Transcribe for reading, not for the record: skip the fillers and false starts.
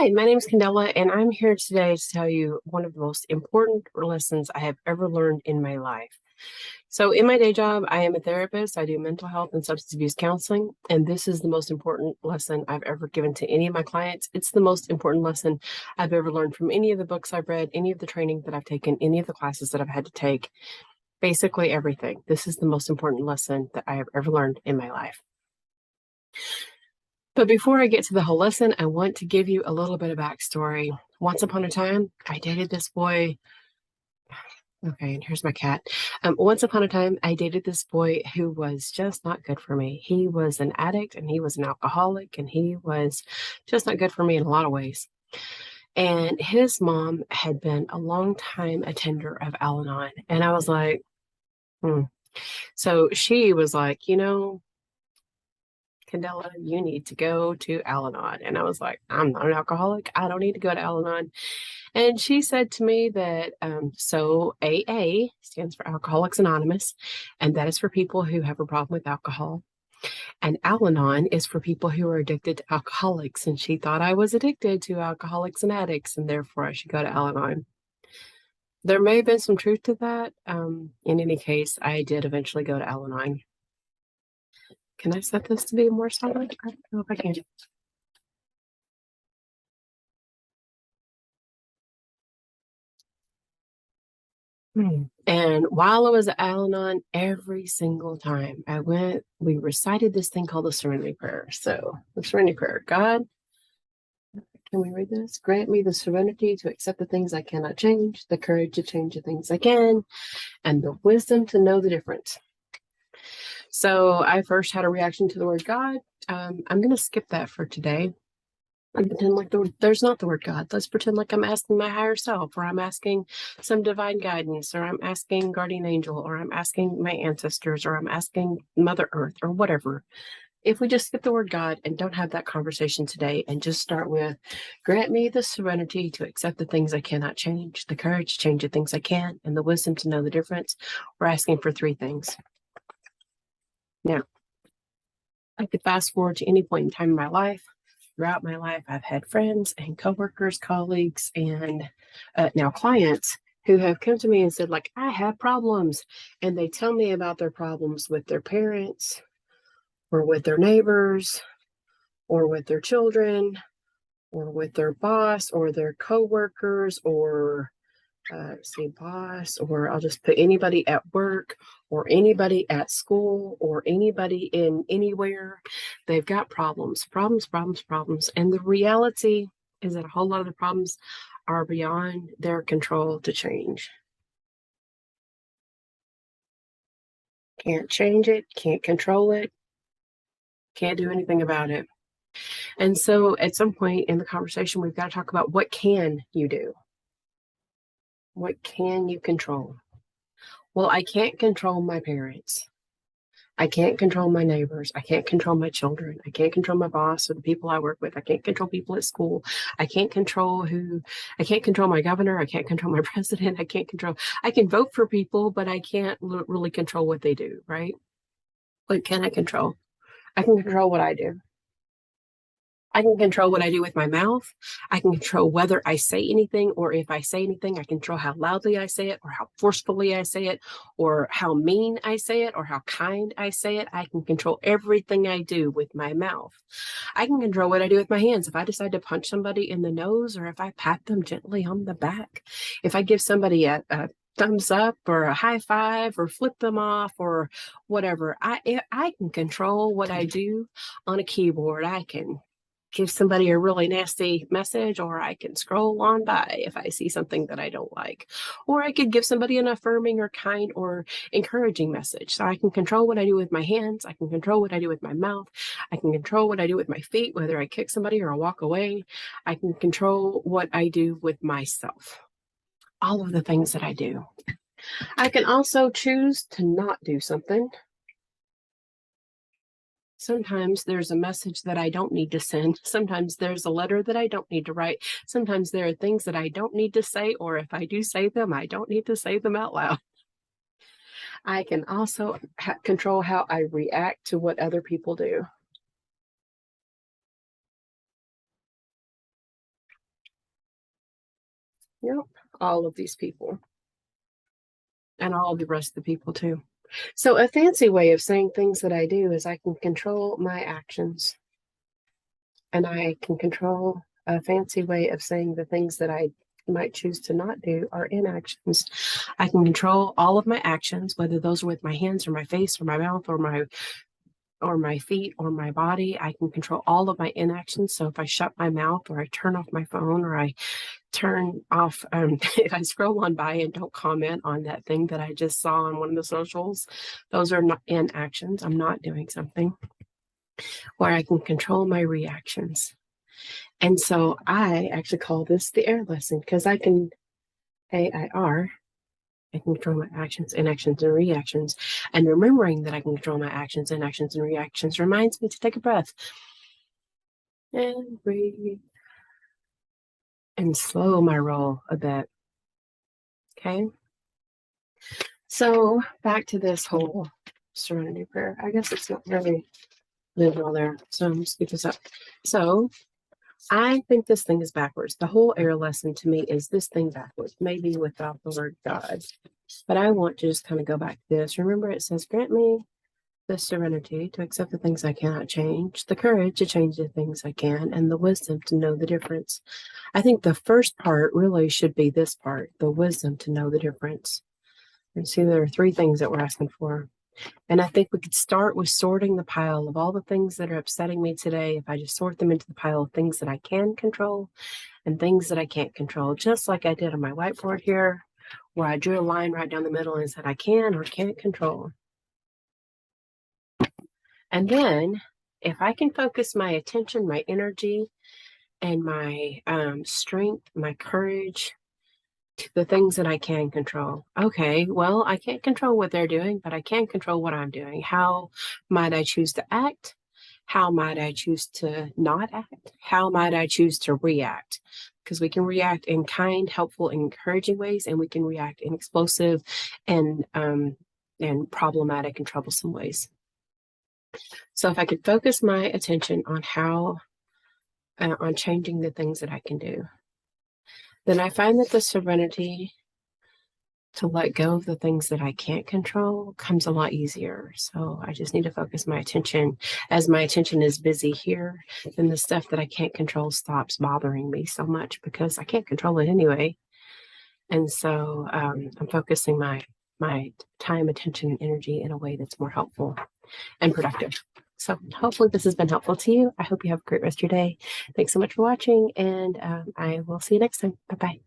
Hi, my name is Candella, and I'm here today to tell you one of the most important lessons I have ever learned in my life. So, in my day job, I am a therapist. I do mental health and substance abuse counseling, and this is the most important lesson I've ever given to any of my clients. It's the most important lesson I've ever learned from any of the books I've read, any of the training that I've taken, any of the classes that I've had to take, basically everything. This is the most important lesson that I have ever learned in my life. But before I get to the whole lesson, I want to give you a little bit of backstory. Once upon a time, I dated this boy. Okay, and here's my cat. Once upon a time, I dated this boy who was just not good for me. He was an addict and he was an alcoholic and he was just not good for me in a lot of ways. And his mom had been a long time attender of Al-Anon. And I was like, hmm. So she was like, Candella, you need to go to Al-Anon. And I was like, I'm not an alcoholic. I don't need to go to Al-Anon. And she said to me that, so AA stands for Alcoholics Anonymous, and that is for people who have a problem with alcohol. And Al-Anon is for people who are addicted to alcoholics. And she thought I was addicted to alcoholics and addicts, and therefore I should go to Al-Anon. There may have been some truth to that. In any case, I did eventually go to Al-Anon. Can I set this to be more silent? I don't know if I can. And while I was at Al-Anon, every single time I went, we recited this thing called the Serenity Prayer. So, the Serenity Prayer, God, can we read this? Grant me the serenity to accept the things I cannot change, the courage to change the things I can, and the wisdom to know the difference. So, I first had a reaction to the word God. I'm going to skip that for today and pretend like there's not the word God. Let's pretend like I'm asking my higher self, or I'm asking some divine guidance, or I'm asking guardian angel, or I'm asking my ancestors, or I'm asking Mother Earth, or whatever. If we just skip the word God and don't have that conversation today and just start with, grant me the serenity to accept the things I cannot change, the courage to change the things I can, and the wisdom to know the difference, we're asking for three things. Now, I could fast forward to any point in time in my life. Throughout my life, I've had friends and coworkers, colleagues, and now clients who have come to me and said, like, I have problems. And they tell me about their problems with their parents or with their neighbors or with their children or with their boss or their coworkers or say boss, or I'll just put anybody at work or anybody at school or anybody in anywhere. They've got problems. And the reality is that a whole lot of the problems are beyond their control to change. Can't change it, can't control it, can't do anything about it. And so at some point in the conversation, we've got to talk about what can you do? What can you control? Well, I can't control my parents. I can't control my neighbors. I can't control my children. I can't control my boss or the people I work with. I can't control people at school. I can't control my governor. I can't control my president. I can vote for people, but I can't really control what they do, right? What can I control? I can control what I do. I can control what I do with my mouth. I can control whether I say anything, or if I say anything, I control how loudly I say it, or how forcefully I say it, or how mean I say it, or how kind I say it. I can control everything I do with my mouth. I can control what I do with my hands. If I decide to punch somebody in the nose, or if I pat them gently on the back, if I give somebody a thumbs up or a high five or flip them off or whatever, I can control what I do on a keyboard. I can give somebody a really nasty message, or I can scroll on by if I see something that I don't like, or I could give somebody an affirming or kind or encouraging message. So I can control what I do with my hands. I can control what I do with my mouth. I can control what I do with my feet, whether I kick somebody or I walk away. I can control what I do with myself. All of the things that I do. I can also choose to not do something. Sometimes there's a message that I don't need to send. Sometimes there's a letter that I don't need to write. Sometimes there are things that I don't need to say, or if I do say them, I don't need to say them out loud. I can also control how I react to what other people do. Yep. All of these people and all the rest of the people too. So a fancy way of saying things that I do is I can control my actions, and I can control a fancy way of saying the things that I might choose to not do are inactions. I can control all of my actions, whether those are with my hands or my face or my mouth or my feet or my body. I can control all of my inactions. So if I shut my mouth or I turn off my phone or I turn off, if I scroll on by and don't comment on that thing that I just saw on one of the socials, those are not inactions. I'm not doing something. Where I can control my reactions. And so I actually call this the air lesson because I can AIR. I can control my actions, inactions, and reactions. And remembering that I can control my actions, inactions, and reactions reminds me to take a breath and breathe and slow my roll a bit. Okay. So back to this whole serenity prayer. I guess it's not really lived well there. So I'm just get this up. So I think this thing is backwards. The whole air lesson to me is this thing backwards, maybe without the word God. But I want to just kind of go back to this. Remember, it says, grant me the serenity to accept the things I cannot change, the courage to change the things I can, and the wisdom to know the difference. I think the first part really should be this part, the wisdom to know the difference. And see, there are three things that we're asking for. And I think we could start with sorting the pile of all the things that are upsetting me today. If I just sort them into the pile of things that I can control and things that I can't control, just like I did on my whiteboard here, where I drew a line right down the middle and said I can or can't control. And then if I can focus my attention, my energy, and my strength, my courage, the things that I can control. Okay, well, I can't control what they're doing, but I can control what I'm doing. How might I choose to act? How might I choose to not act? How might I choose to react? Because we can react in kind, helpful, and encouraging ways, and we can react in explosive and problematic and troublesome ways. So if I could focus my attention on on changing the things that I can do, then I find that the serenity to let go of the things that I can't control comes a lot easier. So I just need to focus my attention. As my attention is busy here, then the stuff that I can't control stops bothering me so much because I can't control it anyway. And so I'm focusing my time, attention, and energy in a way that's more helpful and productive. So hopefully this has been helpful to you. I hope you have a great rest of your day. Thanks so much for watching, and I will see you next time. Bye-bye.